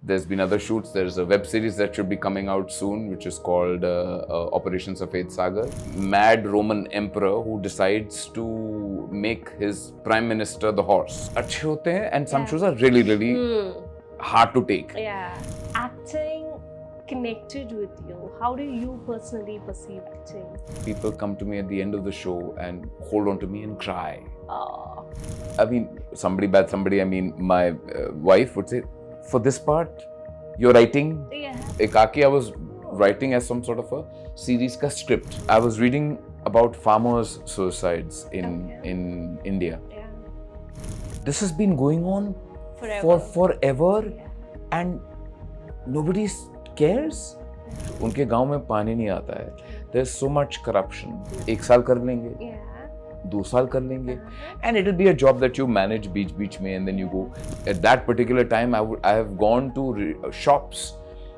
There's been other shoots. There's a web series that should be coming out soon, which is called Operation Safed Sagar. Mad Roman emperor who decides to make his prime minister the horse. अच्छे होते हैं, and some shows are really hard to take. Yeah. Acting connected with you. How do you personally perceive acting? People come to me at the end of the show and hold on to me and cry. Oh. I mean, somebody bad, somebody, I mean, my wife would say, for this part, you're writing. Yeah. Ekaki, I was writing as some sort of a series ka script. I was reading about farmers' suicides in India. Yeah. This has been going on Forever. forever, Yeah. and nobody cares. उनके गांव में पानी नहीं आता है. There's so much corruption. 1 साल कर लेंगे. Yeah. 2 साल कर लेंगे, and it'll be a job that you manage beach में, and then you go. At that particular time, I have gone to shops,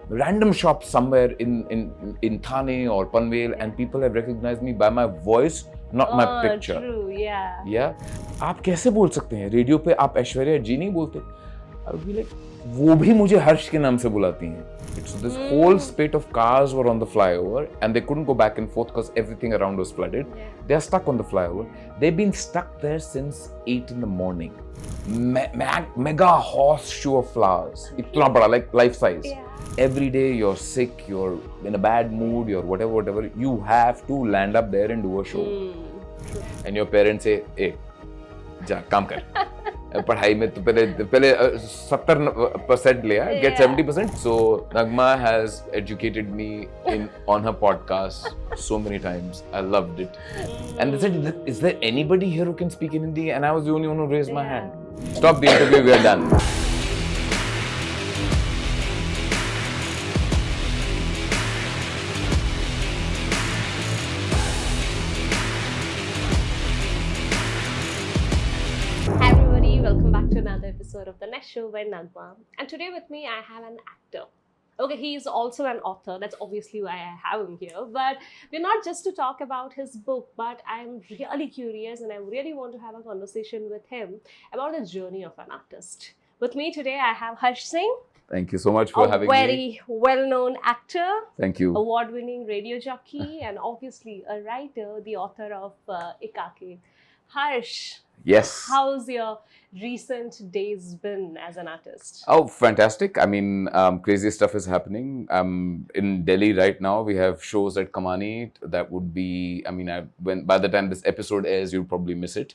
random shops somewhere in Thane or Panvel, and people have recognized me by my voice, not my picture. True, yeah. Yeah. आप कैसे बोल सकते हैं? Radio पे आप ऐश्वर्या जी नहीं बोलते? I would be like, वो भी मुझे हर्ष के नाम से बुलाती हैं. So this whole spate of cars were on the flyover, and they couldn't go back and forth because everything around was flooded. Yeah. They are stuck on the flyover. They've been stuck there since 8 in the morning. Mega horseshoe of flowers. Itna bada, like life size. Yeah. Every day you're sick, you're in a bad mood, you're whatever. You have to land up there and do a show. And your parents say, hey, जा काम कर. पढ़ाई में तो पहले 70% लिया, get 70%. So Naghma has educated me on her podcast so many times. I loved it. And they said, is there anybody here who can speak in Hindi? And I was the only one who raised my hand. Stop the interview, we are done. Welcome back to another episode of The Next Show by Naghma. And today with me, I have an actor. Okay, he is also an author. That's obviously why I have him here. But we're not just to talk about his book, but I'm really curious and I really want to have a conversation with him about the journey of an artist. With me today, I have Harssh Singh. Thank you so much for having me. A very well-known actor. Thank you. Award-winning radio jockey and obviously a writer, the author of Ekaki. Harsh. Yes. How's your recent days been as an artist? Oh, fantastic. I mean, crazy stuff is happening. In Delhi right now, we have shows at Kamani that would be, I mean, by the time this episode airs, you'll probably miss it.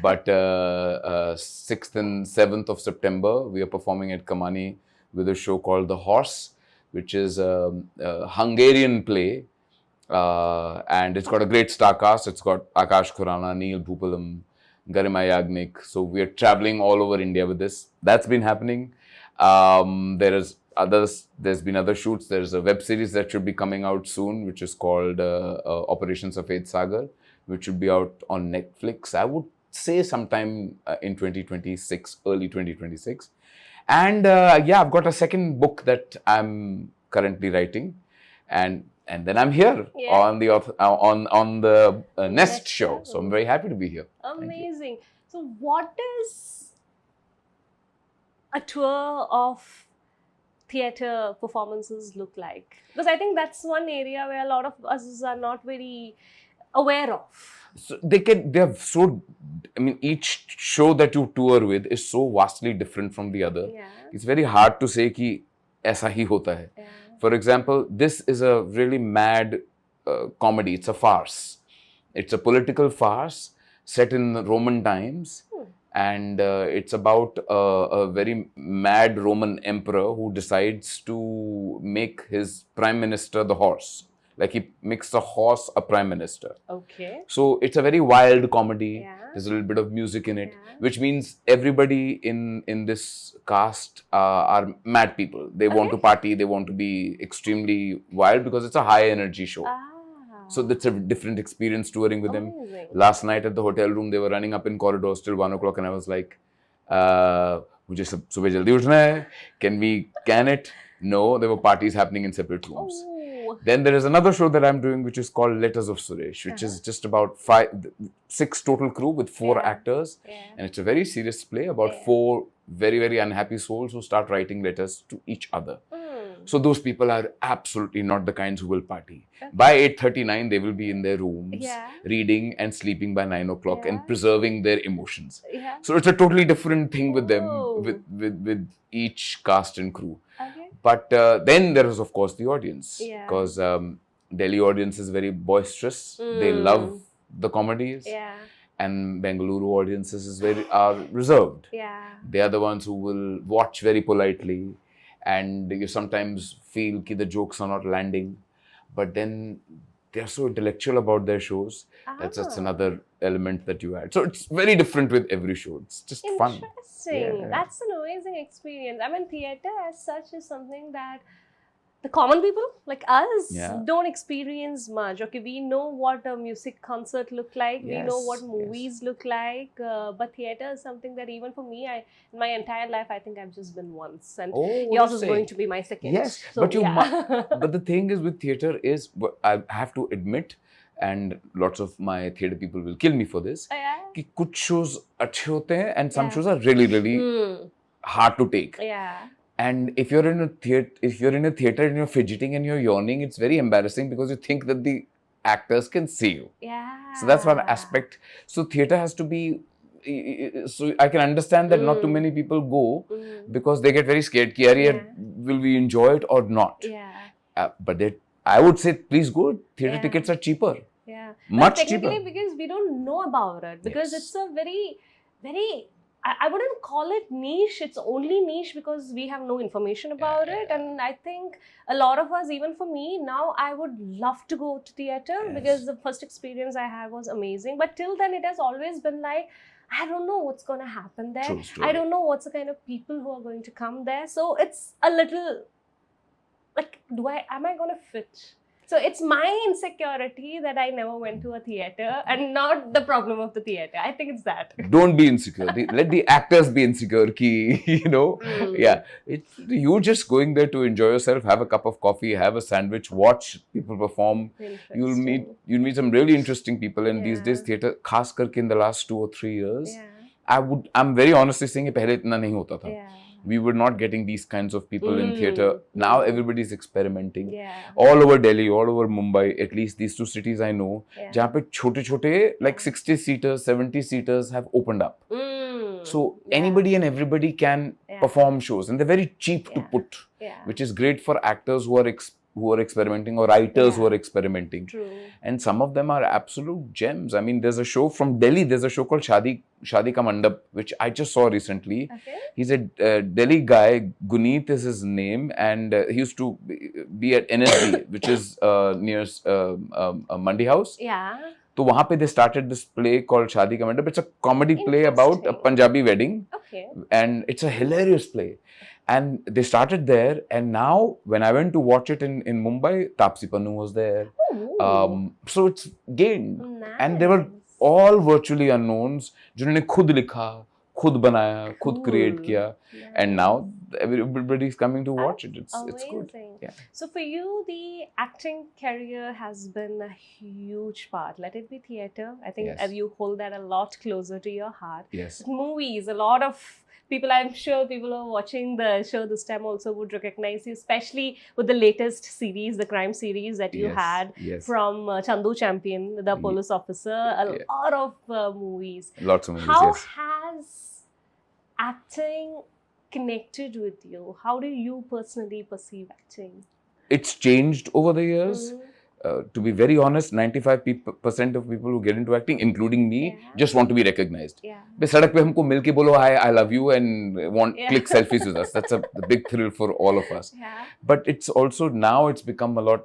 But 6th and 7th of September, we are performing at Kamani with a show called The Horse, which is a Hungarian play. And it's got a great star cast. It's got Akash Khurana, Neil Bhupalam, Garima Yagnik. So we are traveling all over India with this. That's been happening. There's been other shoots. There's a web series that should be coming out soon, which is called Operation Safed Sagar, which should be out on Netflix. I would say sometime in 2026, early 2026. And yeah, I've got a second book that I'm currently writing, and then I'm here on the Nest show. So I'm very happy to be here. Amazing. So what does a tour of theatre performances look like? Because I think that's one area where a lot of us are not very aware of. So each show that you tour with is so vastly different from the other. Yeah. It's very hard to say कि ऐसा ही होता है. Yeah. For example, this is a really mad comedy. It's a farce. It's a political farce set in Roman times. And it's about a very mad Roman emperor who decides to make his prime minister the horse. Like he makes the horse a prime minister. Okay. So it's a very wild comedy. Yeah. There's a little bit of music in it, Yeah. which means everybody in this cast are mad people. They want to party. They want to be extremely wild because it's a high energy show. So that's a different experience touring with them. Last night at the hotel room, they were running up in corridors till 1 o'clock and I was like, मुझे सुबह जल्दी उठना है. Can we can it? No, there were parties happening in separate rooms. Then there is another show that I'm doing, which is called Letters of Suresh, which is just about 6 total crew with 4 actors. And it's a very serious play about 4 very, very unhappy souls who start writing letters to each other. So those people are absolutely not the kinds who will party. By 8:39, they will be in their rooms, reading and sleeping by 9 o'clock and preserving their emotions. So it's a totally different thing with them, with each cast and crew. But then there is, of course, the audience. Because Delhi audience is very boisterous. They love the comedies. And Bengaluru audiences are reserved. They are the ones who will watch very politely. And you sometimes feel that the jokes are not landing, but then they're so intellectual about their shows. That's another element that you add. So it's very different with every show. It's just fun. Interesting. That's an amazing experience. I mean, theatre as such is something that the common people like us don't experience much. Okay, we know what a music concert look like. We know what movies look like. But theatre is something that even for me, in my entire life, I think I've just been once. And yours is going to be my second. Yes, so, but but the thing is with theatre is, I have to admit, and lots of my theatre people will kill me for this, कि कुछ shows अच्छे होते हैं and some shows are really, really hard to take. And if you're in a theatre and you're fidgeting and you're yawning, it's very embarrassing because you think that the actors can see you. So that's one aspect. So theatre has to be. So I can understand that not too many people go because they get very scared. Will we enjoy it or not? But I would say, please go. Theatre tickets are cheaper. Much cheaper. Because we don't know about it. Because it's a very, very. I wouldn't call it niche. It's only niche because we have no information about it. And I think a lot of us, even for me, now I would love to go to theatre because the first experience I had was amazing. But till then, it has always been like, I don't know what's going to happen there. I don't know what's the kind of people who are going to come there. So it's a little like, am I going to fit? So it's my insecurity that I never went to a theatre and not the problem of the theatre. I think it's that. Don't be insecure. Let the actors be insecure. You're just going there to enjoy yourself, have a cup of coffee, have a sandwich, watch people perform. You'll meet some really interesting people. And these days, theatre, khas karke in the last 2 or 3 years, I'm very honestly saying, pehle itna nahi hota tha. We were not getting these kinds of people in theatre. Now everybody's experimenting. All over Delhi, all over Mumbai, at least these 2 cities I know, jahan pe chote, like 60-seaters, 70-seaters have opened up. So anybody and everybody can perform shows. And they're very cheap to put, which is great for actors who are experimenting or writers who are experimenting. And some of them are absolute gems. I mean, there's a show from Delhi. There's a show called Shadi Ka Mandap, which I just saw recently. He's a Delhi guy. Guneet is his name. And he used to be at NSB, which is near Mandi House. So वहाँ पे they started this play called Shadi Ka Mandap. It's a comedy play about a Punjabi wedding. And it's a hilarious play. And they started there, and now when I went to watch it in Mumbai, Taapsee Pannu was there. So it's gained. And they were all virtually unknowns, जिन्होंने खुद लिखा, खुद बनाया, खुद create किया. And now everybody's coming to watch it. It's good. So for you, the acting career has been a huge part. Let it be theatre. I think you hold that a lot closer to your heart. Movies, a lot of people, I'm sure people who are watching the show this time also would recognize you, especially with the latest series, the crime series that you had from Chandu Champion, the police officer, a lot of movies. Lots of movies, How has acting connected with you? How do you personally perceive acting? It's changed over the years. To be very honest, 95% of people who get into acting, including me, just want to be recognized. सड़क पे हमको मिल के बोलो, hi, I love you, and click selfies with us. That's a big thrill for all of us. But it's also, now it's become a lot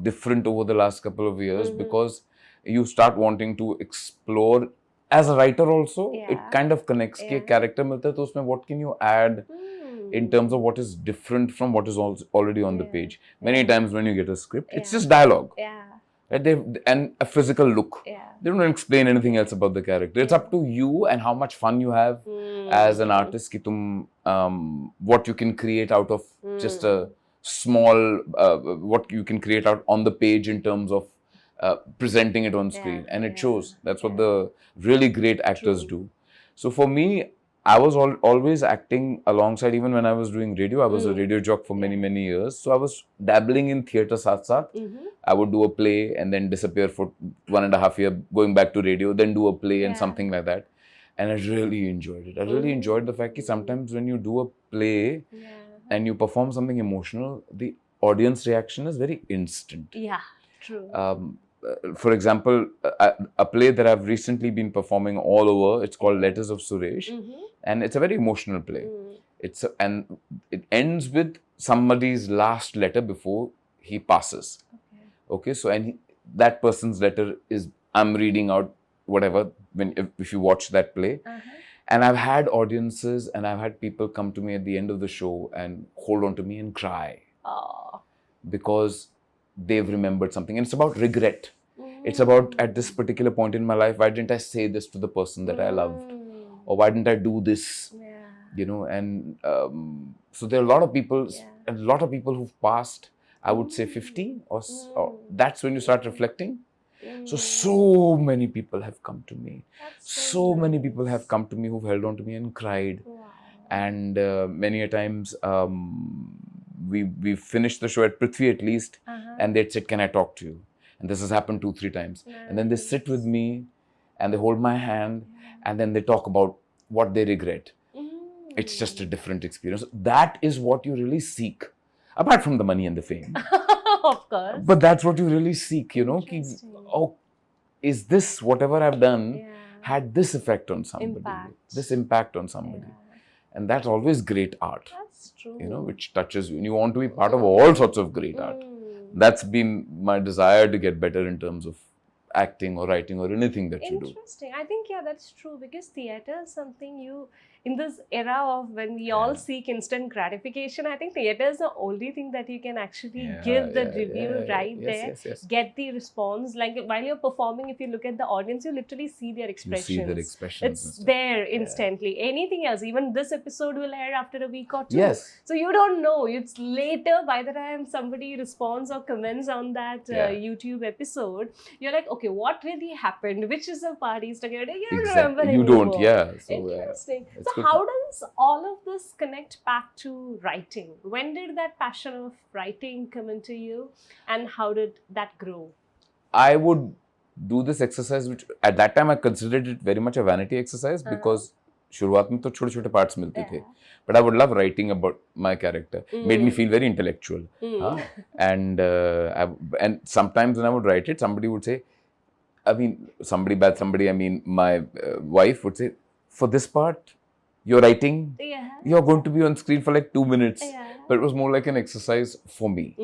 different over the last couple of years because you start wanting to explore. As a writer also, it kind of connects कि character मिलता है तो उसमें what can you add in terms of what is different from what is already on the page. Many times when you get a script, it's just dialogue. Right? And a physical look. They don't explain anything else about the character. It's up to you and how much fun you have as an artist कि तुम what you can create out of just a small, what you can create out on the page in terms of presenting it on screen, and it shows. That's what the really great actors do. So for me, I was always acting alongside. Even when I was doing radio, I was a radio jock for many years. So I was dabbling in theatre saath saath. I would do a play and then disappear for 1.5 years, going back to radio, then do a play and something like that. And I really enjoyed it. I really enjoyed the fact that sometimes when you do a play and you perform something emotional, the audience reaction is very instant. Yeah, true. For example, a play that I've recently been performing all over, it's called Letters of Suresh, and it's a very emotional play. And it ends with somebody's last letter before he passes. Okay, so that person's letter is, I'm reading out whatever if you watch that play. And I've had audiences and I've had people come to me at the end of the show and hold on to me and cry. Because they've remembered something. And it's about regret. It's about, at this particular point in my life, why didn't I say this to the person that I loved? Or why didn't I do this? You know, and so there are a lot of people who've passed, I would say 50 or that's when you start reflecting. So many people have come to me. So many people have come to me who've held on to me and cried. And many a times we finished the show at Prithvi at least, and they'd said, can I talk to you? And this has happened 2-3 times. And then they sit with me and they hold my hand and then they talk about what they regret. It's just a different experience. That is what you really seek, apart from the money and the fame. Of course. But that's what you really seek, you know. Is this, whatever I've done, had this effect on somebody, this impact on somebody. And that's always great art. That's true. You know, which touches you. And you want to be part of all sorts of great art. That's been my desire, to get better in terms of acting or writing or anything that you do. Interesting. I think, that's true, because theatre is something in this era of when we all seek instant gratification, I think theatre is the only thing that you can actually give the review there, get the response. Like while you're performing, if you look at the audience, you literally see their expressions. You see their expressions. It's there instantly. Anything else, even this episode will air after a week or 2. So you don't know. It's later, by the time somebody responds or comments on that YouTube episode, you're like, okay, what really happened? Which is the parties together? You don't remember anymore. You don't, So, interesting. So how does all of this connect back to writing? When did that passion of writing come into you, and how did that grow? I would do this exercise, which at that time I considered it very much a vanity exercise, because शुरुआत में तो छोटे-छोटे parts मिलते थे. But I would love writing about my character. Made me feel very intellectual. And sometimes when I would write it, somebody would say, my wife would say, for this part, you're writing, you're going to be on screen for like 2 minutes. But it was more like an exercise for me.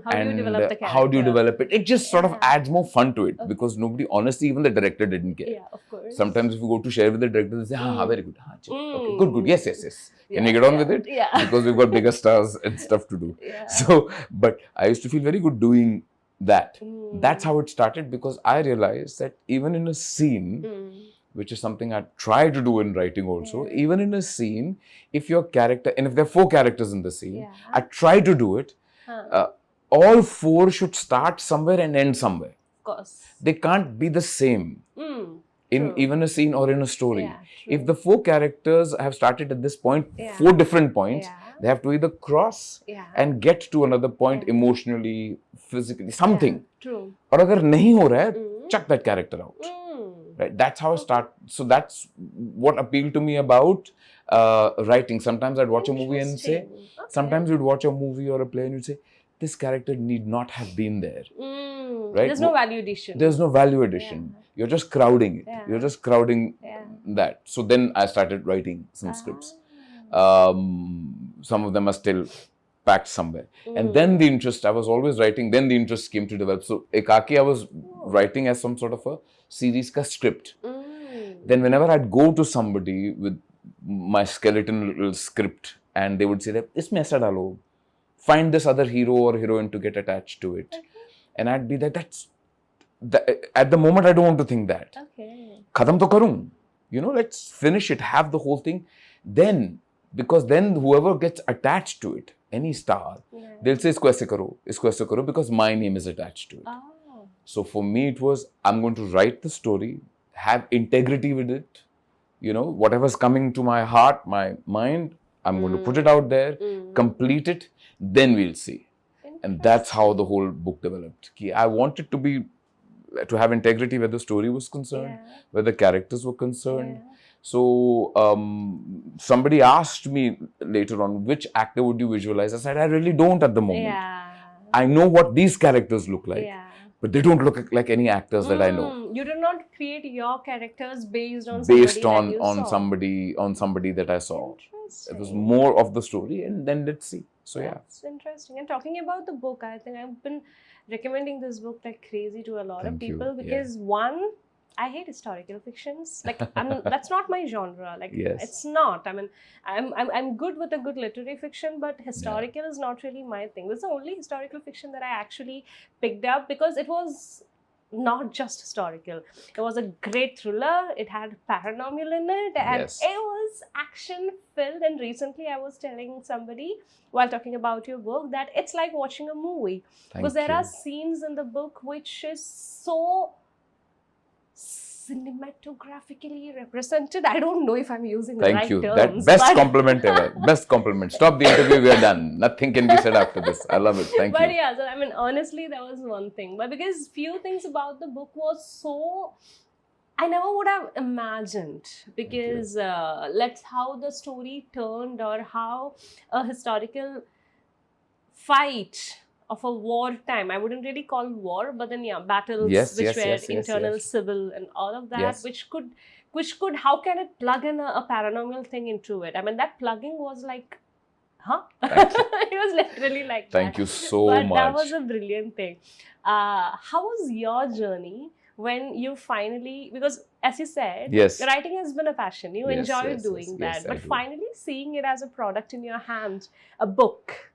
How do you develop the character? How do you develop it? It just sort of adds more fun to it, because nobody, honestly, even the director didn't care. Of course. Sometimes if you go to share with the director, they say, very good. Okay, good. Yes. Can you get on with it? Because we've got bigger stars and stuff to do. So, but I used to feel very good doing that. That's how it started, because I realized that even in a scene, which is something I try to do in writing also, even in a scene, if your character, and if there are 4 characters in the scene, I try to do it, all 4 should start somewhere and end somewhere. Of course. They can't be the same in even a scene or in a story. If the 4 characters have started at this point, 4 different points, they have to either cross and get to another point emotionally, physically, something. True. Or agar nahi ho raha hai, chuck that character out. Right? That's how I start. So that's what appealed to me about writing. Sometimes I'd watch a movie and say, sometimes you'd watch a movie or a play and you'd say, this character need not have been there. Right? There's no value addition. There's no value addition. You're just crowding it. You're just crowding that. So then I started writing some scripts. Some of them are still packed somewhere. And then the interest, I was always writing, then the interest came to develop. So Ekaki, I was writing as some sort of a series ka script. Then whenever I'd go to somebody with my skeleton little script and they would say that, isme aisa dalo, find this other hero or heroine to get attached to it. And I'd be like, at the moment I don't want to think that. Khatam to karun. You know, let's finish it, have the whole thing. Then, because then whoever gets attached to it any star, Yeah. they'll say, isko aise karo, because my name is attached to it. Oh. So for me, it was, I'm going to write the story, have integrity with it. Whatever's coming to my heart, my mind, I'm going to put it out there, complete it, then we'll see. And that's how the whole book developed. I wanted to have integrity where the story was concerned, where the characters were concerned. So somebody asked me later on, which actor would you visualize? I said, I really don't at the moment. Yeah. I know what these characters look like, but they don't look like any actors that I know. You did not create your characters based on somebody that I saw. Interesting. It was more of the story, and then let's see. So That's interesting. And talking about the book, I think I've been recommending this book like crazy to a lot of people because one, I hate historical fictions. Like, that's not my genre. Like, it's not. I mean, I'm good with a good literary fiction, but historical is not really my thing. This is the only historical fiction that I actually picked up because it was not just historical. It was a great thriller. It had paranormal in it, and it was action filled. And recently, I was telling somebody while talking about your book that it's like watching a movie because there are scenes in the book which is so cinematographically represented. I don't know if I'm using the right terms. Thank you. Best compliment ever. Best compliment. Stop the interview. We are done. Nothing can be said after this. I love it. Thank you. But yeah, so I mean, honestly, that was one thing. But because few things about the book was so, I never would have imagined because that's how the story turned or how a historical fight of a war time. I wouldn't really call war, but then battles which were internal, civil, and all of that, which could, how can it plug in a paranormal thing into it? I mean, that plugging was like, it was literally like Thank you so but much. That was a brilliant thing. How was your journey when you finally, because as you said, writing has been a passion. You enjoy doing that, but finally seeing it as a product in your hand, a book.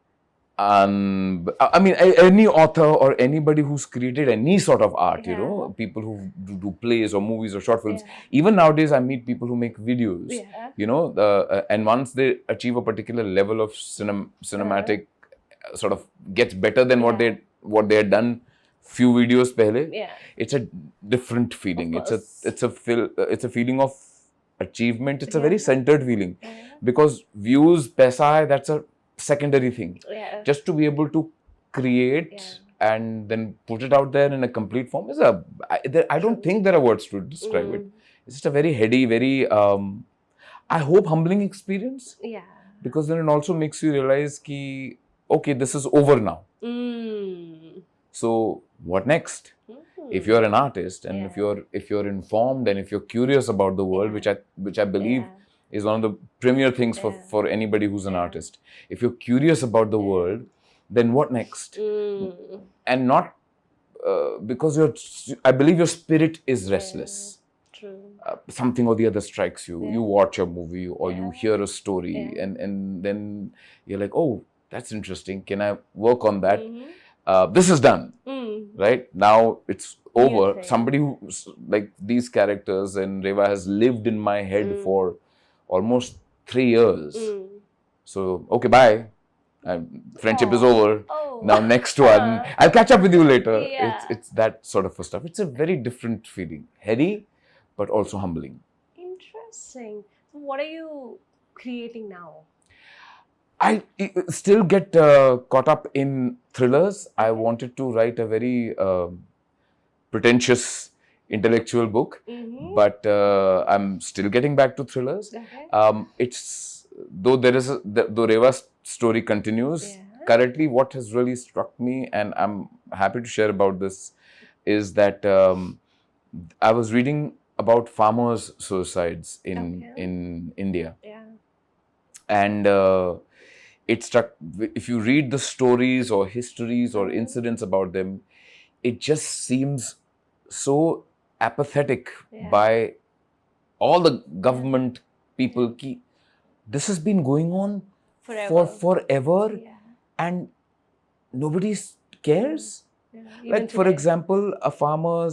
I mean, any author or anybody who's created any sort of art, people who do plays or movies or short films. Even nowadays, I meet people who make videos, and once they achieve a particular level of cinematic, sort of gets better than what they had done few videos pehle. It's a different feeling. It's a feeling of achievement. It's a very centered feeling because views, paisa, that's a secondary thing. Just to be able to create and then put it out there in a complete form is I don't think there are words to describe it. It's just a very heady, very I hope humbling experience. Because then it also makes you realize ki, okay, this is over now. So what next? If you're an artist and if you're informed and if you're curious about the world, which I believe is one of the premier things for anybody who's an artist. If you're curious about the world, then what next? And not because I believe your spirit is restless. True. Something or the other strikes you. You watch a movie or you hear a story and then you're like, oh, that's interesting. Can I work on that? This is done. Right? Now it's over. Somebody who, like these characters and Reva has lived in my head for almost 3 years. So, okay, bye. Friendship is over. Now next one. I'll catch up with you later. It's that sort of stuff. It's a very different feeling. Heady, but also humbling. Interesting. So what are you creating now? I still get caught up in thrillers. I wanted to write a very pretentious intellectual book, but I'm still getting back to thrillers. It's though Reva's story continues. Currently, what has really struck me, and I'm happy to share about this, is that I was reading about farmers' suicides in India, and it struck. If you read the stories or histories or incidents about them, it just seems so apathetic by all the government people. This has been going on for forever and nobody cares. Like for example, a farmer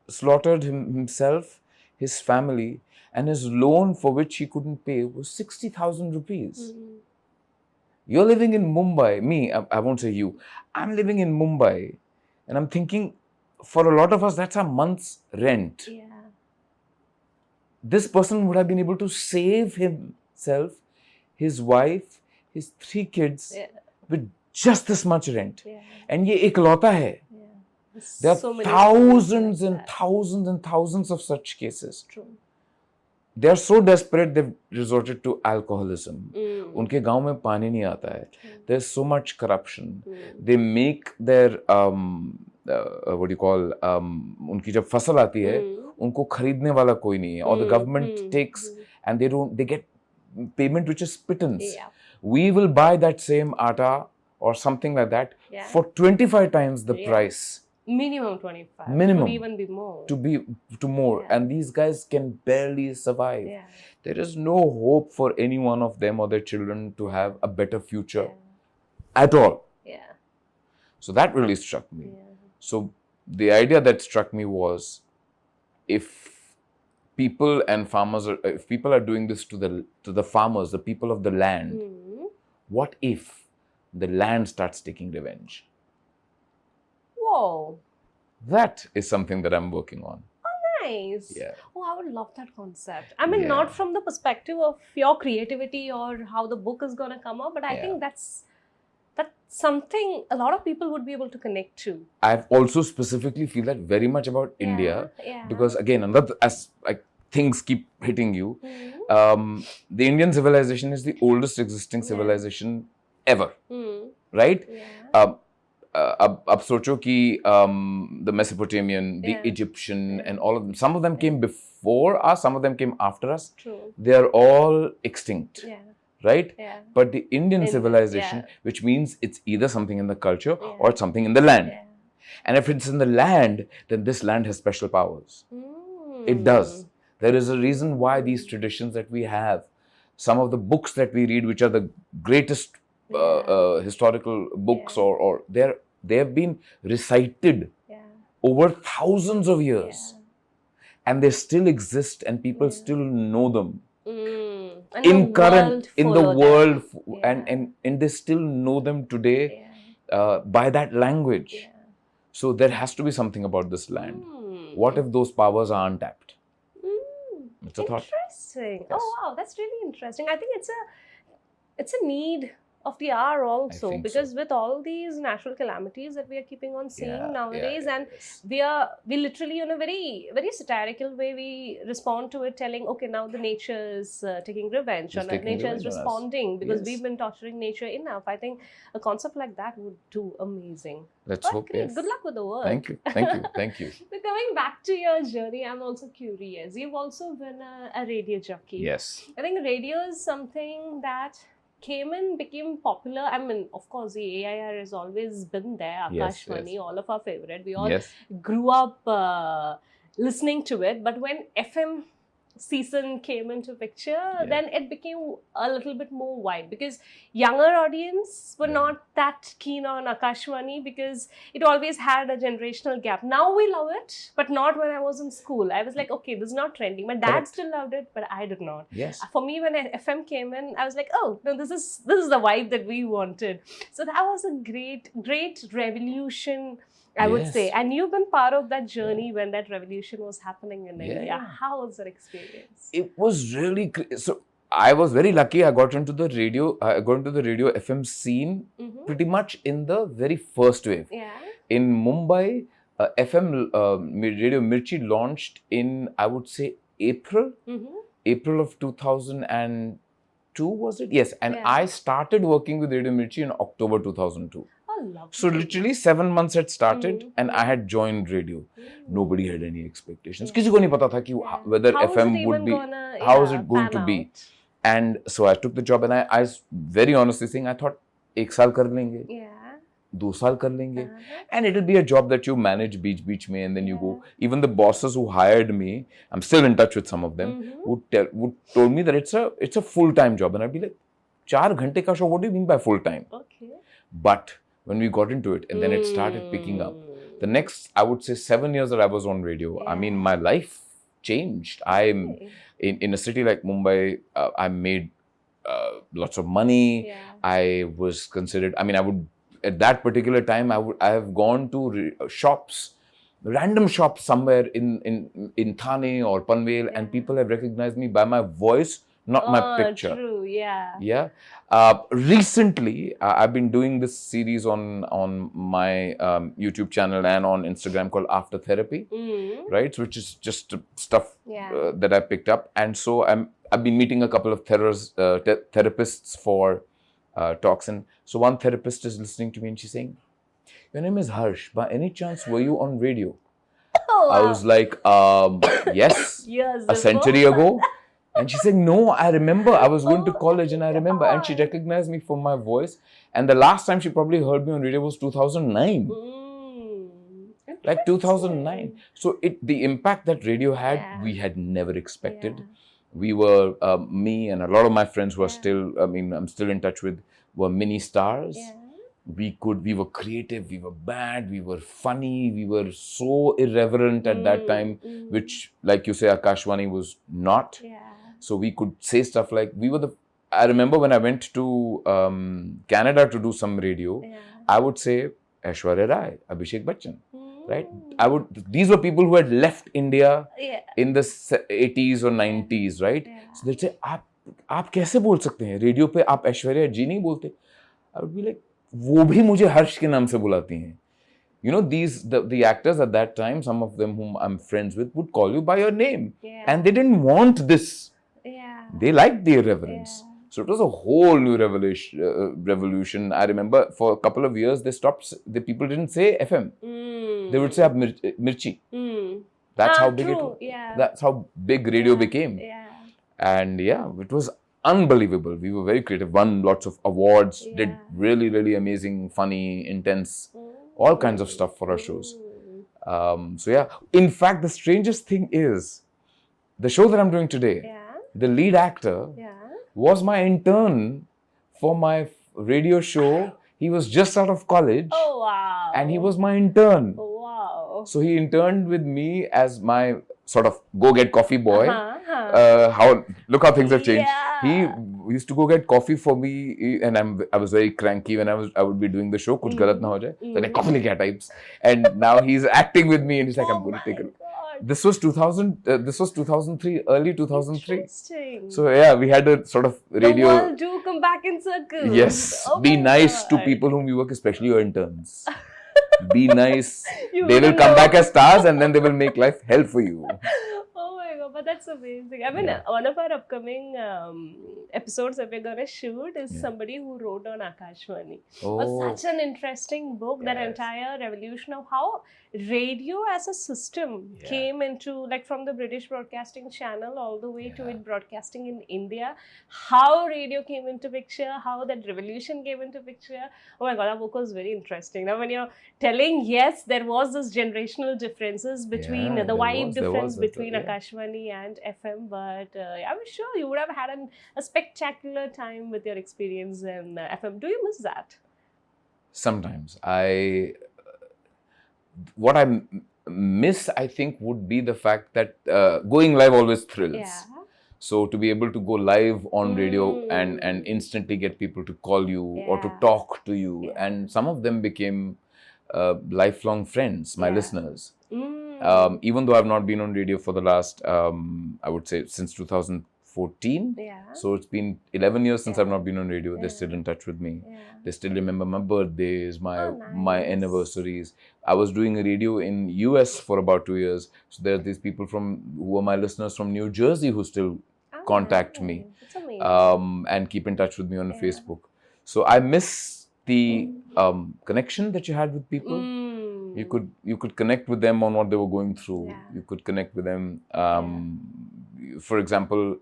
slaughtered himself, his family, and his loan for which he couldn't pay was 60,000 rupees. You're living in Mumbai. I won't say you. I'm living in Mumbai, and I'm thinking, for a lot of us, that's a month's rent. Yeah. This person would have been able to save himself, his wife, his 3 kids Yeah. with just this much rent. Yeah. And ये इकलौता है. Yeah. There's There are so many stories thousands like and that. thousands and thousands of such cases. True. They are so desperate they've resorted to alcoholism. उनके गांव में पानी नहीं आता है. There's so much corruption. They make their what do you call उनकी जब फसल आती है उनको खरीदने वाला कोई नहीं है. Or the government takes and they get payment which is pittance. Yeah. We will buy that same atta or something like that Yeah. for 25 times the Yeah. price. Minimum 25. Minimum. Could even be more. To more. Yeah. And these guys can barely survive. Yeah. There is no hope for any one of them or their children to have a better future at all. Yeah. So that really struck me. Yeah. So the idea that struck me was, if people and farmers if people are doing this to the farmers, the people of the land, what if the land starts taking revenge? Whoa. That is something that I'm working on. Nice. Yeah. Oh, I would love that concept. I mean, Yeah. not from the perspective of your creativity or how the book is going to come up, but I Yeah. think that's something a lot of people would be able to connect to. I've also specifically feel that very much about India, Yeah. because again, another as like things keep hitting you. Mhm. The Indian civilization is the oldest existing Yeah. civilization ever, Mm. right? Yeah. अब सोचो कि the Mesopotamian, the Yeah. Egyptian, Yeah. and all of them. Some of them came before us. Some of them came after us. True. They are all extinct, Yeah. right? Yeah. But the Indian In- civilization, yeah. which means it's either something in the culture Yeah. or it's something in the land. Yeah. And if it's in the land, then this land has special powers. Mm. It does. There is a reason why these traditions that we have, some of the books that we read, which are the greatest historical books, Yeah. or they have been recited Yeah. over thousands of years, Yeah. and they still exist, and people Yeah. still know them Mm. And in the current world in the followed world, them. and they still know them today Yeah. by that language. Yeah. So there has to be something about this land. Mm. What if those powers are untapped? Mm. It's a thought. Interesting. Yes. Oh wow, that's really interesting. I think it's a need of the hour also, think so. because with all these natural calamities that we are keeping on seeing nowadays, and yes. we literally in a very very satirical way we respond to it, telling okay, now the nature is taking revenge, It's or taking nature revenge is on us. responding because Yes. we've been torturing nature enough. I think a concept like that would do amazing. Let's But hope. great. Yes. Good luck with the work. Thank you. Thank you. Thank you. But coming back to your journey, I'm also curious. You've also been a radio jockey. Yes. I think radio is something that came in, became popular. I mean, of course, the AIR has always been there. Yes, Akashvani, yes. all of our favorite. We all Yes. grew up listening to it. But when FM season came into picture, then it became a little bit more wide, because younger audience were not that keen on Akashvani because it always had a generational gap. Now we love it, but not when I was in school. I was like, okay, this is not trending. My dad Correct. still loved it, but I did not. Yes. For me, when FM came in, I was like, oh, no, this is the vibe that we wanted. So that was a great revolution, I would Yes. say. And you've been part of that journey when that revolution was happening in Yeah. India. How was that experience? It was really so. I was very lucky. I got into the radio. I got into the radio FM scene Mm-hmm. pretty much in the very first wave. Yeah. In Mumbai, FM Radio Mirchi launched in, I would say, April of 2002, was it? Yes. And Yeah. I started working with Radio Mirchi in October 2002. Oh, lovely. So literally 7 months had started, Mhm. and I had joined radio. Nobody had any expectations. Yeah. किसी को नहीं पता था कि whether How is FM it would even be, gonna, how is it going pan to be? out? And so I took the job, and I very honestly saying, I thought 1 साल कर लेंगे, Yeah. 2 साल कर लेंगे, Uh-huh. and it'll be a job that you manage beach में, and then you go. Even the bosses who hired me, I'm still in touch with some of them, would told me that it's a full-time job, and I'd be like, 4 घंटे का show, what do you mean by full-time? Okay. But when we got into it, and then it started picking up. The next, I would say, 7 years that I was on radio, I mean, my life changed. I'm Okay. in a city like Mumbai. I made lots of money. Yeah. I was considered. I mean, I would at that particular time. I have gone to shops, random shops somewhere in Thane or Panvel, and people have recognized me by my voice, not my picture. True. Yeah. Yeah. Recently, I've been doing this series on my YouTube channel and on Instagram called After Therapy, right? So which is just stuff that I picked up, and so I've been meeting a couple of therapists for talks, and so one therapist is listening to me and she's saying, "Your name is Harsh. By any chance, were you on radio?" Oh, wow. I was like, "Yes, Years a century ago." And she said, "No, I remember. I was going to college and I remember." And she recognized me for my voice. And the last time she probably heard me on radio was 2009. Like 2009. So the impact that radio had, we had never expected. We were, me and a lot of my friends who are still, I mean, I'm still in touch with, were mini stars. We were creative, we were bad, we were funny, we were so irreverent at that time, which, like you say, Akashvani was not. So we could say stuff like, I remember when I went to Canada to do some radio, I would say Aishwarya Rai, Abhishek Bachchan, right? These were people who had left India in the 80s or 90s, right? So they'd say, आप कैसे बोल सकते हैं? Radio पे आप ऐश्वर्या जी नहीं बोलते? I would be like, वो भी मुझे हर्ष के नाम से बुलाती हैं. You know, the actors at that time, some of them whom I'm friends with, would call you by your name. And they didn't want this. They liked the irreverence. So it was a whole new revolution. I remember for a couple of years, the people didn't say FM. They would say Mirchi. That's how big it was. That's how big radio became. And it was unbelievable. We were very creative, won lots of awards, did really, really amazing, funny, intense, all kinds of stuff for our shows. In fact, the strangest thing is, the show that I'm doing today, the lead actor was my intern for my radio show. He was just out of college. Oh, wow. And he was my intern. Oh, wow. So he interned with me as my sort of go-get coffee boy. Look how things have changed. He used to go get coffee for me, and I was very cranky when I would be doing the show. Kuch galat na ho jaye. So like coffee le types. And now he's acting with me, and he's like, I'm going to take it. This was 2003, early 2003. Interesting. So we had a sort of radio. The world do come back in circles. Yes. Be nice to people whom you work, especially your interns. Be nice. They will come back as stars, and then they will make life hell for you. But that's amazing. I mean, one of our upcoming episodes that we're going to shoot is somebody who wrote on Akashvani. It was such an interesting book, that entire revolution of how radio as a system came into, like, from the British Broadcasting Channel all the way to it broadcasting in India, how radio came into picture, how that revolution came into picture. Oh my God, that book was very interesting. Now, when you're telling, yes, there was this generational differences between the vibe difference between Akashvani and FM, but I'm sure you would have had a spectacular time with your experience in FM. Do you miss that? Sometimes. What I miss, I think, would be the fact that going live always thrills. So to be able to go live on radio and instantly get people to call you or to talk to you, and some of them became lifelong friends, my listeners. Even though I've not been on radio for the last, I would say, since 2014. So it's been 11 years since I've not been on radio. They're still in touch with me. They still remember my birthdays, my anniversaries. I was doing a radio in US for about 2 years. So there are these people who are my listeners from New Jersey who still contact me and keep in touch with me on Facebook. So I miss the connection that you had with people. You could connect with them on what they were going through. You could connect with them. For example,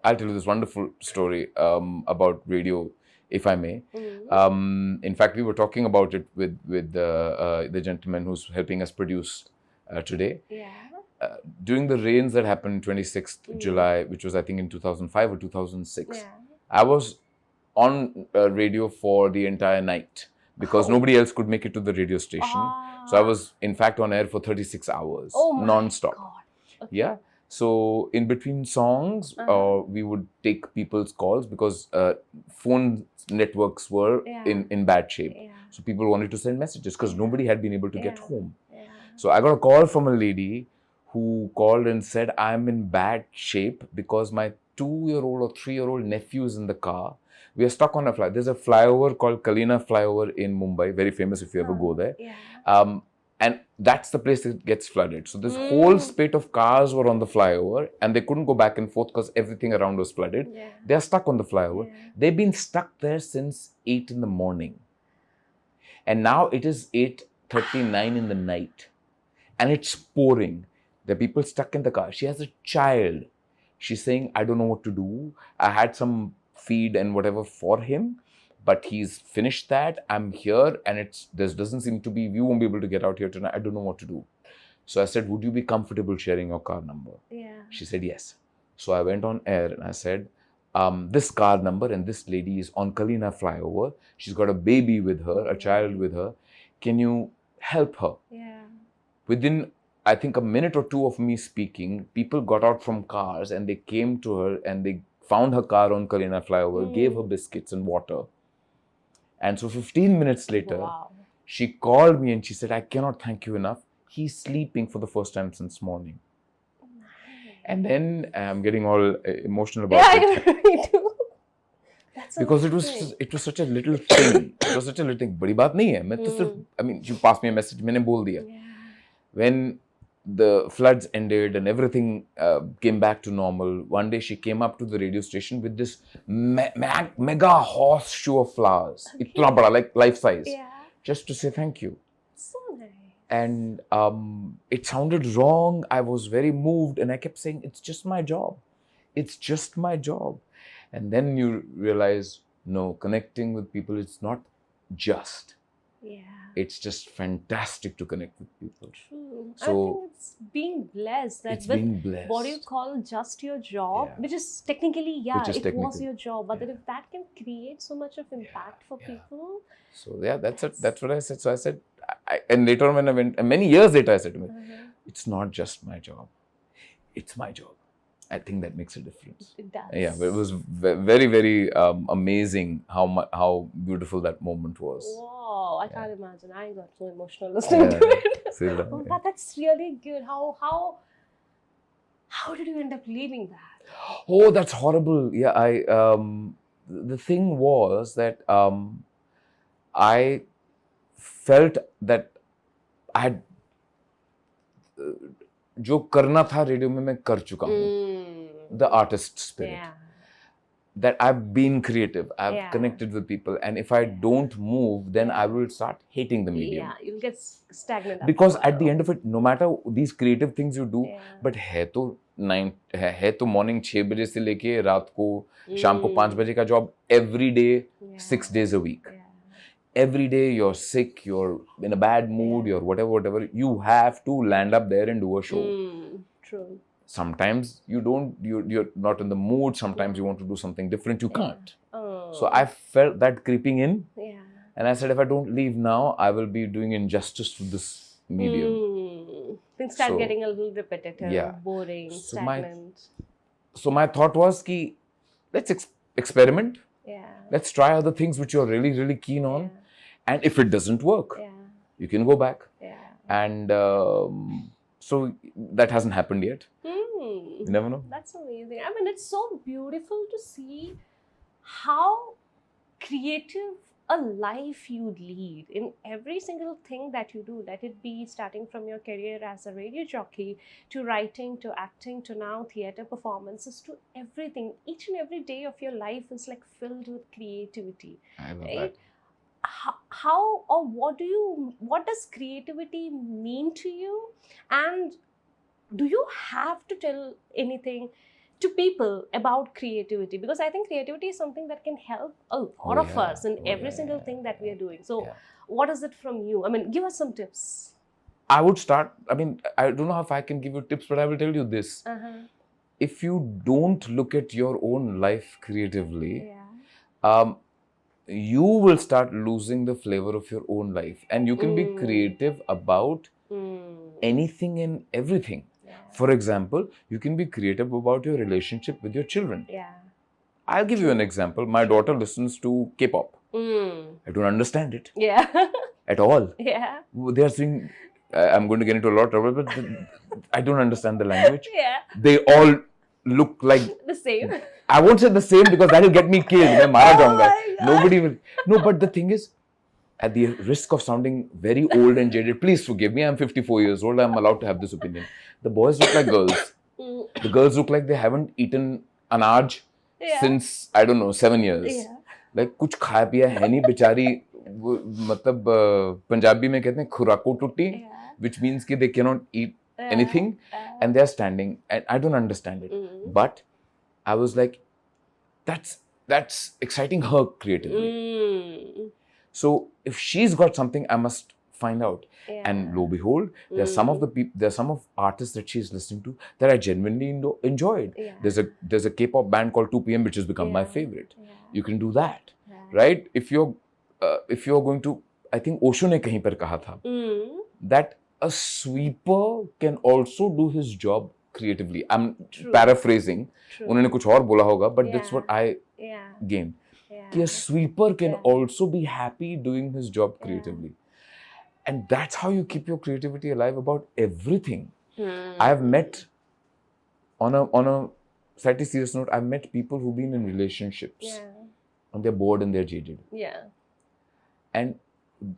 I'll tell you this wonderful story about radio, if I may. In fact, we were talking about it with the gentleman who's helping us produce today. During the rains that happened 26th July, which was I think in 2005 or 2006, I was on radio for the entire night because nobody else could make it to the radio station. So I was in fact on air for 36 hours, non-stop. So in between songs, we would take people's calls because phone networks were in bad shape. Yeah. So people wanted to send messages because nobody had been able to get home. Yeah. So I got a call from a lady who called and said, I'm in bad shape because my 2-year-old or 3-year-old nephew is in the car. We are stuck on a flyover. There's a flyover called Kalina Flyover in Mumbai, very famous if you ever go there. Yeah. And that's the place that gets flooded. So this whole spate of cars were on the flyover and they couldn't go back and forth because everything around was flooded. Yeah. They're stuck on the flyover. Yeah. They've been stuck there since 8 in the morning. And now it is 8:39 in the night. And it's pouring. There are people stuck in the car. She has a child. She's saying, I don't know what to do. I had some feed and whatever for him, but he's finished that. I'm here and there doesn't seem to be, we won't be able to get out here tonight. I don't know what to do. So I said, would you be comfortable sharing your car number? Yeah. She said, yes. So I went on air and I said, this car number and this lady is on Kalina Flyover. She's got a baby with her, a child with her. Can you help her? Yeah. Within, I think, a minute or two of me speaking, people got out from cars and they came to her and they found her car on Kalina Flyover, gave her biscuits and water. And so 15 minutes later, she called me and she said, I cannot thank you enough. He's sleeping for the first time since morning. And then I'm getting all emotional about it. Yeah, me too. That's because it was such a little thing. It was such a little thing. Badi baat nahi hai. I mean, you passed me a message, maine bol diya. Yeah. When the floods ended and everything came back to normal, one day she came up to the radio station with this mega horseshoe of flowers. Itna bada, like life size. Yeah. Just to say thank you. So nice. And it sounded wrong. I was very moved and I kept saying, it's just my job. It's just my job. And then you realize, no, connecting with people, it's not just. Yeah. It's just fantastic to connect with people. True. So, I think it's being blessed. That it's being blessed. What do you call just your job? Yeah. Which is technically, Was your job. But then if that can create so much of impact for people. So yeah, that's what I said. So I said, and later on when I went, and many years later I said to me, it's not just my job. It's my job. I think that makes a difference. It does. Yeah, but it was very, very amazing how beautiful that moment was. Wow, I can't imagine. I got so emotional listening to it. But that's really good. How did you end up leaving that? Oh, that's horrible. Yeah, the thing was that I felt that I had जो करना था radio में मैं कर चुका हूँ. The artist spirit. Yeah. That I've been creative. I've connected with people. And if I don't move, then I will start hating the medium. Yeah, you'll get stagnant. Because at the end of it, no matter these creative things you do, but है तो morning 6 बजे से लेके रात को शाम को 5 बजे का job every day, 6 days a week. Every day you're sick, you're in a bad mood, you're whatever. You have to land up there and do a show. True. Sometimes you're not in the mood. Sometimes you want to do something different. You can't. So I felt that creeping in. Yeah. And I said, if I don't leave now, I will be doing injustice to this medium. Things start getting a little repetitive, boring, stagnant. So my thought was, ki, let's experiment. Yeah. Let's try other things which you're really, really keen on. And if it doesn't work, you can go back. Yeah. And so that hasn't happened yet. You never know. That's amazing. I mean, it's so beautiful to see how creative a life you lead in every single thing that you do. Let it be starting from your career as a radio jockey, to writing, to acting, to now theatre performances, to everything. Each and every day of your life is like filled with creativity. I love that. How or what does creativity mean to you? And do you have to tell anything to people about creativity? Because I think creativity is something that can help a lot of us in every single thing that we are doing. So what is it from you? I mean, give us some tips. I would start, I mean, I don't know if I can give you tips, but I will tell you this. If you don't look at your own life creatively, you will start losing the flavor of your own life. And you can be creative about anything and everything. For example, you can be creative about your relationship with your children. Yeah. I'll give you an example. My daughter listens to K-pop. I don't understand it Yeah. at all. Yeah. They are saying, I'm going to get into a lot of trouble, but I don't understand the language. Yeah. They all look like The same. I won't say the same because that will get me killed. मैं मारा जाऊंगा. my God. Nobody will. No, but the thing is, at the risk of sounding very old and jaded, please forgive me. I'm 54 years old. I'm allowed to have this opinion. The boys look like girls. The girls look like they haven't eaten anaj since, I don't know, 7 years. Yeah. Like कुछ खाया पिया है नहीं बेचारी. मतलब पंजाबी में कहते हैं खुराको टुट्टी, which means कि they cannot eat anything and they are standing and I don't understand it. But I was like, that's exciting her creatively. So if she's got something, I must find out. And lo and behold, there's some of artists that she's listening to that I genuinely enjoyed. There's a K-pop band called 2PM which has become my favorite. You can do that, right? If you're going to, I think Osho ने कहीं पर कहा था that a sweeper can also do his job creatively. I'm paraphrasing. उन्होंने कुछ और बोला होगा, but that's what I gained. कि a sweeper can also be happy doing his job creatively. And that's how you keep your creativity alive about everything. I've met, on a slightly serious note, I've met people who've been in relationships and they're bored and they're jaded. And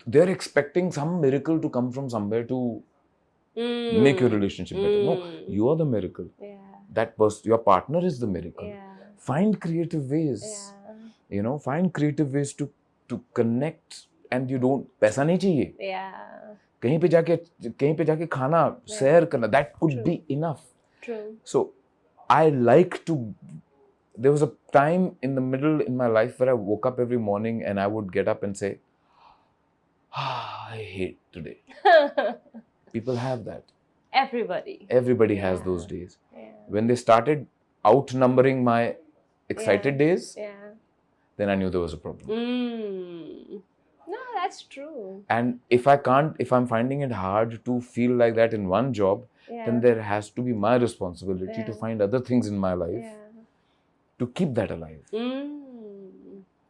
they're expecting some miracle to come from somewhere to make your relationship better. No, you are the miracle. That person, your partner is the miracle. Find creative ways. You know, find creative ways to connect. And you don't, पैसा नहीं चाहिए. कहीं पे जाके खाना, सैर करना, that could be enough. So I like to. There was a time in the middle in my life where I woke up every morning and I would get up and say, I hate today. People have that. Everybody has those days. When they started outnumbering my excited days, then I knew there was a problem. No, that's true. And if I'm finding it hard to feel like that in one job, then there has to be my responsibility to find other things in my life to keep that alive.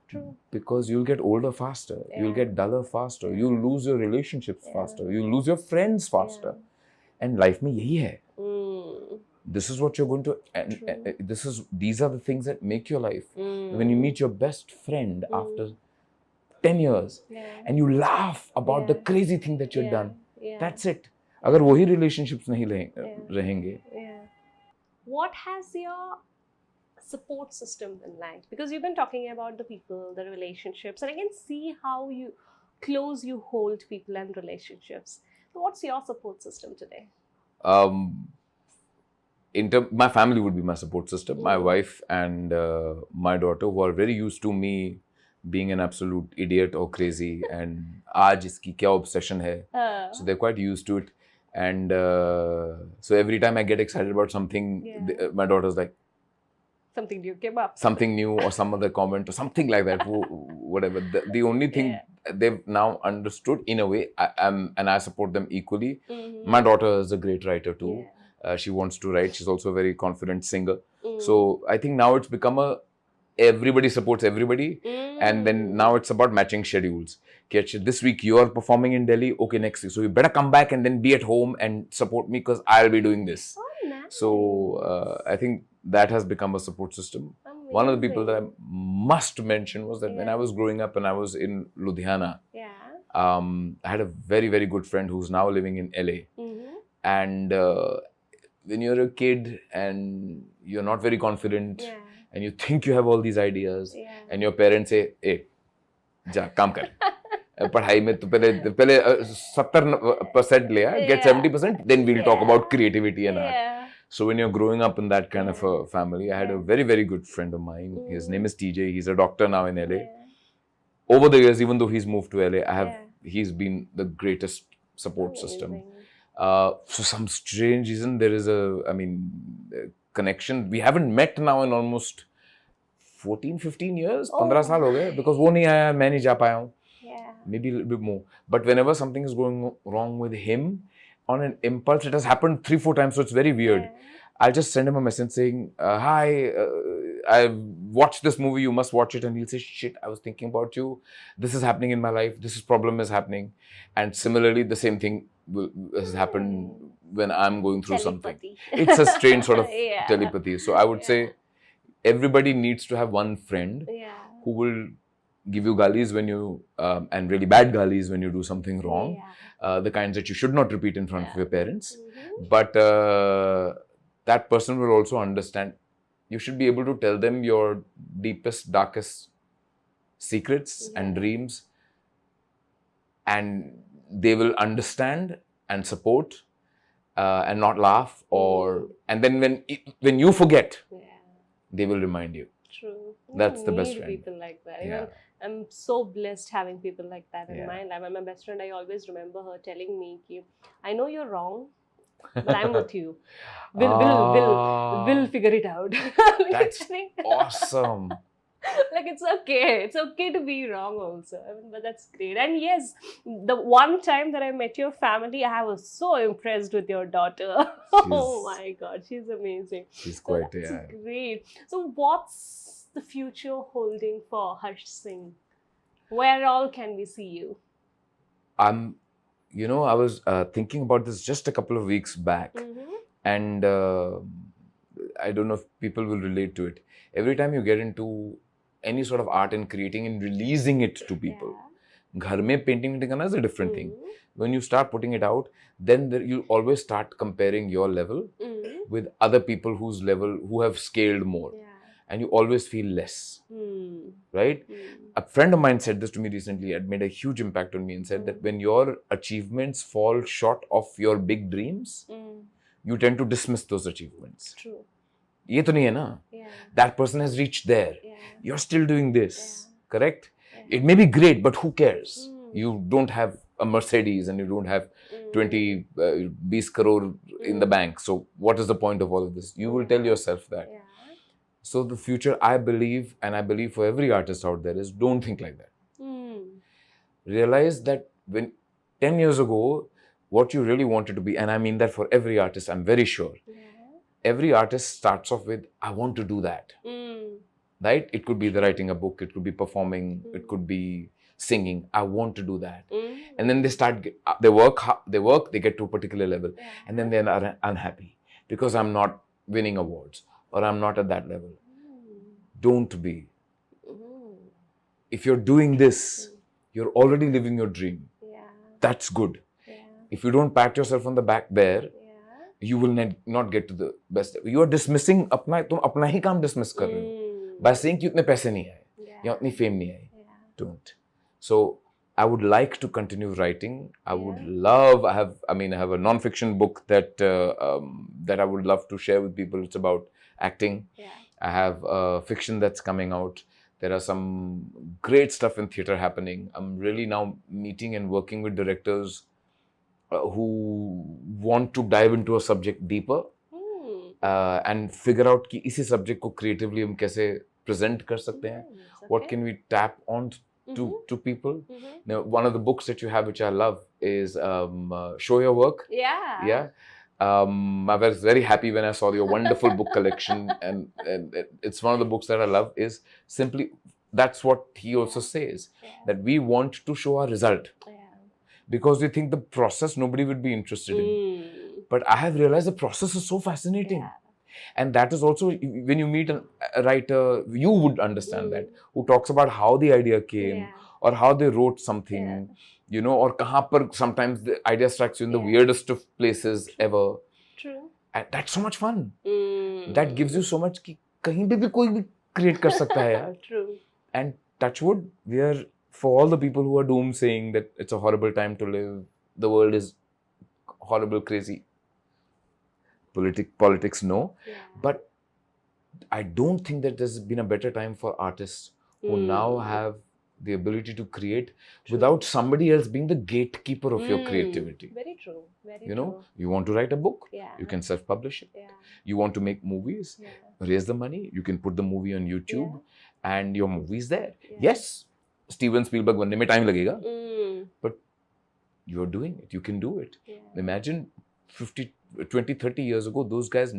True. Because you'll get older faster, you'll get duller faster, you'll lose your relationships faster, you'll lose your friends faster. And life में यही है. This is what you're going to, and these are the things that make your life. When you meet your best friend after 10 years and you laugh about the crazy thing that you've done, that's it. अगर वही relationships नहीं रहेंगे. What has your support system been like? Because you've been talking about the people, the relationships, and I can see how close you hold people and relationships. So what's your support system today? My family would be my support system. My wife and my daughter, who are very used to me being an absolute idiot or crazy, and आज इसकी क्या obsession है. So they're quite used to it. And so every time I get excited about something, my daughter's like, something new came up. Something new or some other comment or something like that. Whatever. The only thing they've now understood in a way, and I support them equally. My daughter is a great writer too. She wants to write. She's also a very confident singer. So I think now it's become everybody supports everybody. And then now it's about matching schedules. This week you are performing in Delhi. Okay, next week. So you better come back and then be at home and support me because I'll be doing this. Oh, nice. So I think that has become a support system. Amazing. One of the people that I must mention was that when I was growing up and I was in Ludhiana, I had a very, very good friend who's now living in LA. And when you're a kid and you're not very confident and you think you have all these ideas and your parents say, hey, ja, काम कर. पढ़ाई में तो पहले 70% ले, get 70%, then we'll talk about creativity and art. So when you're growing up in that kind of a family, I had a very, very good friend of mine. His name is TJ. He's a doctor now in LA. Over the years, even though he's moved to LA, he's been the greatest support system. For some strange reason, there is a connection. We haven't met now in almost 14, 15 years. 15 साल हो गए, because वो नहीं आया, मैं नहीं जा पाया हूँ. Maybe a little bit more. But whenever something is going wrong with him, on an impulse. It has happened 3-4 times, so it's very weird. Yeah. I'll just send him a message saying, hi, I watched this movie, you must watch it. And he'll say, shit, I was thinking about you. This is happening in my life. This problem is happening. And similarly, the same thing has happened when I'm going through something. Telepathy. It's a strange sort of Yeah. telepathy. So I would say everybody needs to have one friend Yeah. who will give you galis when you, and really bad galis when you do something wrong. Yeah. The kinds that you should not repeat in front of your parents. Mhm. But that person will also understand. You should be able to tell them your deepest, darkest secrets and dreams, and they will understand and support and not laugh. And then when you forget, they will remind you. True. That's You the best need friend. people like that. Yeah. Even I'm so blessed having people like that in Yeah. my life. And my best friend, I always remember her telling me, ki, I know you're wrong, but I'm with you. We'll figure it out. That's awesome. Like it's okay. It's okay to be wrong also. I mean, but that's great. And yes, the one time that I met your family, I was so impressed with your daughter. Oh my God, she's amazing. She's So quite, that's yeah. great. So what's the future holding for Harssh Singh? Where all can we see you? I was thinking about this just a couple of weeks back. Mm-hmm. And I don't know if people will relate to it. Every time you get into any sort of art and creating and releasing it to people, ghar mein painting karna is a different thing. When you start putting it out, then you always start comparing your level with other people who have scaled more. And you always feel less, right? A friend of mine said this to me recently. It made a huge impact on me and said that when your achievements fall short of your big dreams, you tend to dismiss those achievements. True. Ye to nahi hai na? That person has reached there. You're still doing this, correct? It may be great, but who cares? You don't have a Mercedes and you don't have 20 crore in the bank. So what is the point of all of this? You will tell yourself that. So the future, I believe, and I believe for every artist out there, is don't think like that. Realize that when 10 years ago, what you really wanted to be, and I mean that for every artist, I'm very sure. Every artist starts off with, I want to do that. Right? It could be the writing a book, it could be performing, it could be singing. I want to do that. And then they work, they get to a particular level. And then they're unhappy because I'm not winning awards or I'm not at that level. Don't be. If you're doing this, you're already living your dream. That's good. If you don't pat yourself on the back there, you will not get to the best. You are dismissing तुम अपना ही काम dismiss कर रहे हो by saying कि उतने पैसे नहीं आए या उतनी fame नहीं आई. Don't. So I would like to continue writing. I have a non-fiction book that I would love to share with people. It's about acting. I have fiction that's coming out. There are some great stuff in theatre happening. I'm really now meeting and working with directors who want to dive into a subject deeper and figure out कि इसी subject को creatively हम कैसे present कर सकते हैं. What can we tap on to people? Now, one of the books that you have, which I love, is Show Your Work. Yeah. I was very happy when I saw your wonderful book collection, and it's one of the books that I love. Is simply that's what he also says, that we want to show our result. Because we think the process nobody would be interested in. But I have realized the process is so fascinating. And that is also, when you meet a writer, you would understand that, who talks about how the idea came, or how they wrote something, or kahan par sometimes the idea strikes you in the weirdest of places ever. True. And that's so much fun. That gives you so much कि कहीं भी कोई भी create कर सकता है यार. True. And touch wood, we are, for all the people who are doomed saying that it's a horrible time to live, the world is horrible, crazy. Politics, no. But I don't think that there's been a better time for artists who now have the ability to create without somebody else being the gatekeeper of your creativity. Very true. Very true. You want to write a book, you can self-publish it. You want to make movies, raise the money, you can put the movie on YouTube and your movie's there. Yes, Steven Spielberg बनने में time लगेगा, but you're doing it. You can do it. Yeah. Imagine 20, 30 years ago, those guys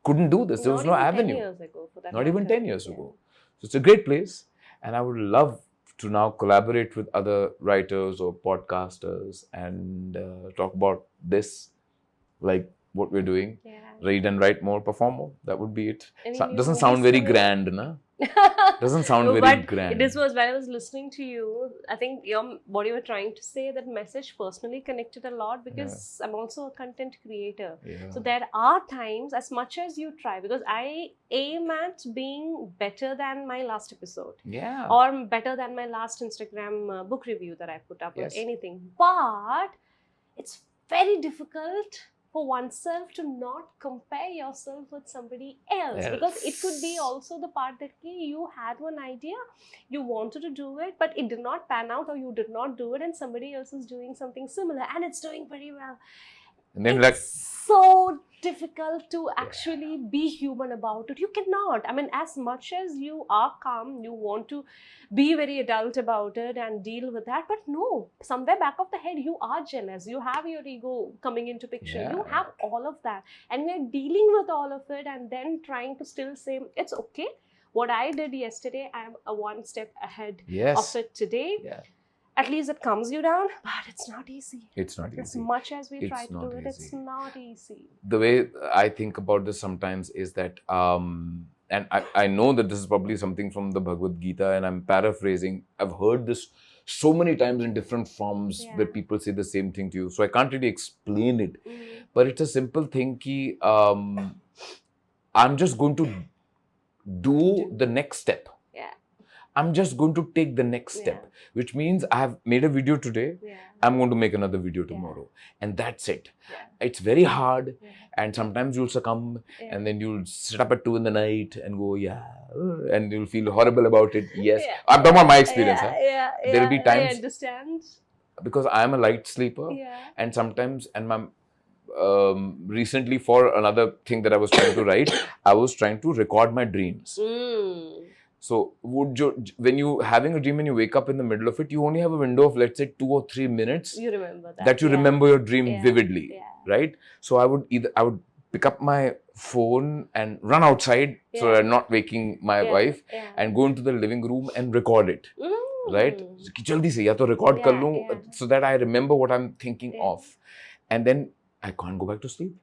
couldn't do this. There was no Not even avenue. 10 years ago, for that Not even matter. 10 years ago. So it's a great place. And I would love to now collaborate with other writers or podcasters and talk about this, like what we're doing. Yeah. Read and write more, perform more. That would be it. Any new Doesn't sound movies very coming? grand, na? Doesn't sound No, very but grand. this was when I was listening to you. I think what you were trying to say, that message personally connected a lot, because I'm also a content creator. Yeah. So there are times, as much as you try, because I aim at being better than my last episode. Yeah. Or better than my last Instagram book review that I put up, Yes. or anything. But it's very difficult for oneself to not compare yourself with somebody else, because it could be also the part that you had one idea, you wanted to do it, but it did not pan out, or you did not do it, and somebody else is doing something similar and it's doing very well. And then It's so difficult to actually be human about it. You cannot. I mean, as much as you are calm, you want to be very adult about it and deal with that. But no, somewhere back of the head, you are jealous. You have your ego coming into picture. Yeah. You have all of that. And we're dealing with all of it and then trying to still say, it's okay. What I did yesterday, I'm one step ahead yes. of it today. Yeah. At least it calms you down, but it's not easy. It's not easy. As much as we It's try to do not it, it's easy. not easy. The way I think about this sometimes is that, and I know that this is probably something from the Bhagavad Gita, and I'm paraphrasing. I've heard this so many times in different forms where people say the same thing to you. So I can't really explain it. But it's a simple thing ki, I'm just going to do the next step. I'm just going to take the next step, which means I have made a video today. I'm going to make another video tomorrow. And that's it. It's very hard. And sometimes you'll succumb and then you'll sit up at 2 in the night and go, and you'll feel horrible about it. Yes. I'm talking about my experience. There'll be times. I understand. Because I'm a light sleeper. And sometimes, and my, recently for another thing that I was trying to write, I was trying to record my dreams. So when you having a dream and you wake up in the middle of it, you only have a window of, let's say, 2 or 3 minutes. You remember that. That you remember your dream vividly, right? So I would pick up my phone and run outside so that I'm not waking my wife, and go into the living room and record it, right? Ki jaldi se ya to record kar loon, so that I remember what I'm thinking of, and then I can't go back to sleep.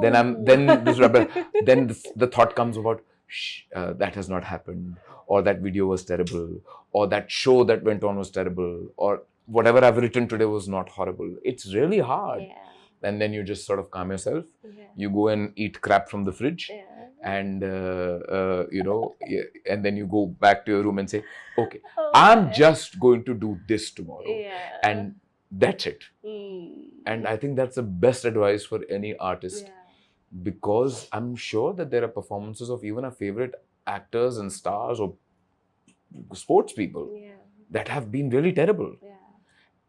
Then the thought comes about, that has not happened, or that video was terrible, or that show that went on was terrible, or whatever I've written today was not horrible. It's really hard. And then you just sort of calm yourself. You go and eat crap from the fridge, and and then you go back to your room and say, okay, I'm just going to do this tomorrow, and that's it. And I think that's the best advice for any artist. Because I'm sure that there are performances of even our favorite actors and stars or sports people that have been really terrible.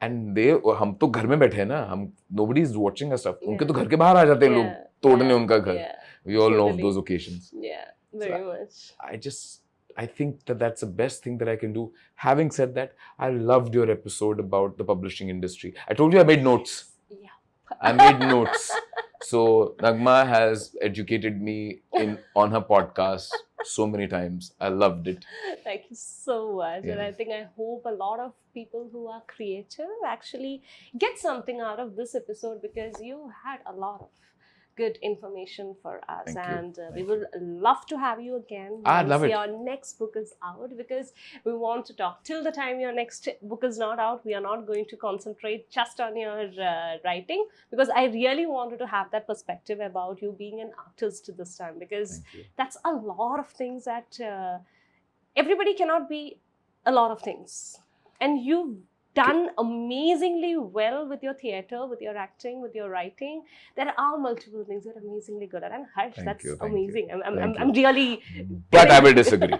And हम तो घर में बैठे हैं ना, nobody is watching us stuff. उनके तो घर के बाहर आ जाते हैं लोग तोड़ने उनका घर. We all know of those occasions. Very much. I think that that's the best thing that I can do. Having said that, I loved your episode about the publishing industry. I told you I made notes. I made notes. So Naghma has educated me on her podcast so many times. I loved it. Thank you so much. And I hope a lot of people who are creative actually get something out of this episode, because you had a lot of good information for us. Thank you. We would love to have you again I'd love it. Your next book is out, because we want to talk. Till the time your next book is not out, we are not going to concentrate just on your writing, because I really wanted to have that perspective about you being an artist this time, because that's a lot of things that everybody cannot be a lot of things. And you've done amazingly well with your theatre, with your acting, with your writing. There are multiple things you're amazingly good at. And Harsh, that's amazing. I'm really... But I will disagree.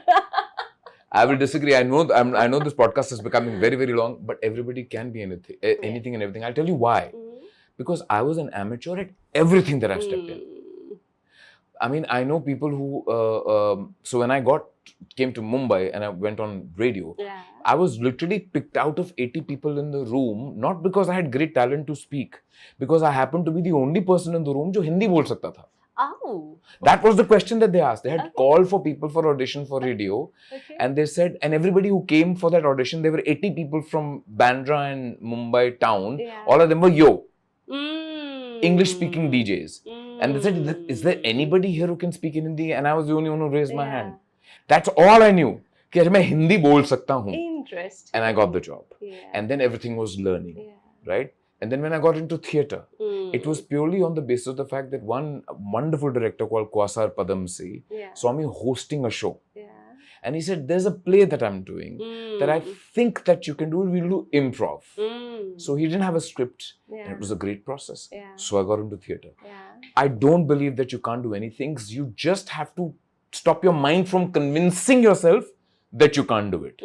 I will disagree. I know this podcast is becoming very, very long, but everybody can be anything and everything. I'll tell you why. Because I was an amateur at everything that I've stepped in. I mean, I know people who. So when I came to Mumbai and I went on radio, Yeah. I was literally picked out of 80 people in the room, not because I had great talent to speak, because I happened to be the only person in the room who Hindi bol sakta tha. Oh. That was the question that they asked. They had Okay. called for people for audition for radio, Okay. and they said, and everybody who came for that audition, there were 80 people from Bandra and Mumbai town. Yeah. All of them were Mm. English-speaking DJs. Mm. And they said, is there anybody here who can speak in Hindi? And I was the only one who raised my Yeah. hand. That's all I knew. कि मैं हिंदी बोल सकता हूँ. Interesting. And I got the job. Yeah. And then everything was learning, Yeah. right? And then when I got into theatre, Mm. it was purely on the basis of the fact that one wonderful director called Kwasar Padamsee Yeah. saw me hosting a show. Yeah. And he said, there's a play that I'm doing that I think that you can do. We'll do improv. Mm. So he didn't have a script. Yeah. And it was a great process. Yeah. So I got into theatre. Yeah. I don't believe that you can't do anything. You just have to stop your mind from convincing yourself that you can't do it.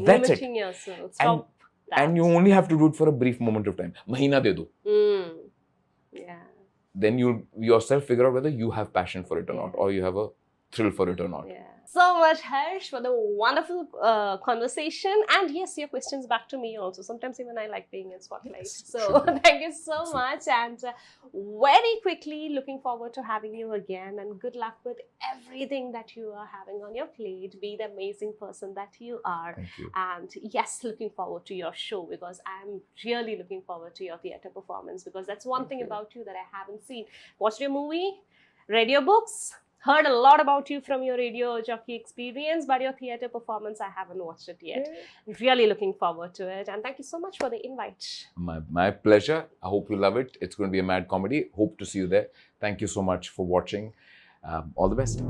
That's it. Limiting yourself. Stop that. And you only have to do it for a brief moment of time. Mahina de do. Yeah. Then you'll yourself figure out whether you have passion for it or Yeah. not, or you have a thrill for it or not. Yeah. So much, Harsh, for the wonderful conversation. And yes, your questions back to me also. Sometimes even I like being in spotlight. Yes, So thank you so much. And very quickly, looking forward to having you again. And good luck with everything that you are having on your plate. Be the amazing person that you are. Thank you. And yes, looking forward to your show, because I'm really looking forward to your theatre performance, because that's one thing about you that I haven't seen. Watched your movie, read your books, heard a lot about you from your radio jockey experience, but your theatre performance, I haven't watched it yet. Really looking forward to it. And thank you so much for the invite. My pleasure. I hope you love it. It's going to be a mad comedy. Hope to see you there. Thank you so much for watching. All the best.